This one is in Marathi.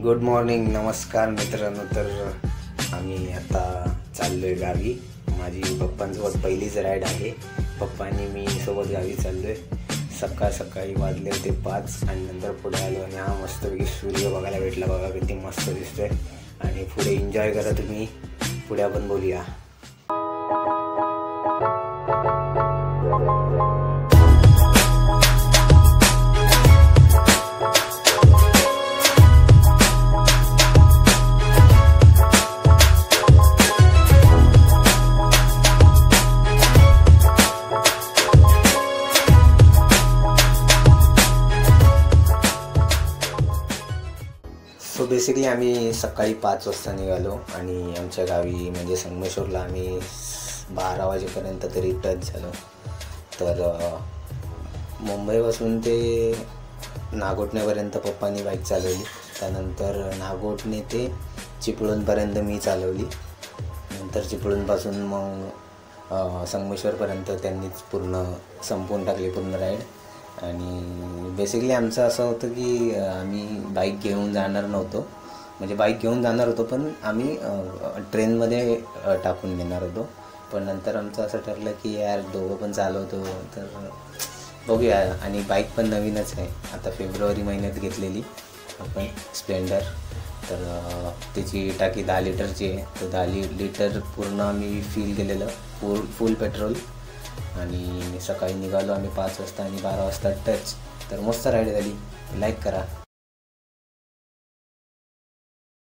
गुड मॉर्निंग, नमस्कार मित्रांनो. तर आम्ही आता चाललो आहे गावी. माझी पप्पांसोबत पहिलीच राईड आहे. पप्पा आणि मी सोबत गावी चाललो आहे. सकाळी वाजले होते 5 आणि नंतर पुढे आलो आणि हा मस्तपैकी सूर्य बघायला भेटला. बघा किती मस्त दिसतोय. आणि पुढे एन्जॉय करा तुम्ही. पुढे आपण बोलूया. सो बेसिकली आम्ही सकाळी 5 वाजता निघालो आणि आमच्या गावी म्हणजे संगमेश्वरला आम्ही 12 वाजेपर्यंत तरी टच झालो. तर मुंबईपासून ते नागोठण्यापर्यंत पप्पांनी बाईक चालवली. त्यानंतर नागोठणे ते चिपळूणपर्यंत मी चालवली. नंतर चिपळूणपासून मग संगमेश्वरपर्यंत त्यांनीच पूर्ण संपवून टाकली पूर्ण राईड. आणि बेसिकली आमचं असं होतं की आम्ही बाईक घेऊन जाणार नव्हतो. म्हणजे बाईक घेऊन जाणार होतो पण आम्ही ट्रेनमध्ये टाकून नेणार होतो. पण नंतर आमचं असं ठरलं की यार दोघं पण चालवतो तर बघूया. आणि बाईक पण नवीनच आहे. आता फेब्रुवारी महिन्यात घेतलेली आपण स्प्लेंडर. तर त्याची टाकी 10 लिटरची आहे. तर 10 लिटर पूर्ण आम्ही फिल केलेलं फुल पेट्रोल. आणि सकाळी निघालो आम्ही 5 वाजता आणि 12 वाजता टच. तर मस्त राईड झाली. लाईक करा.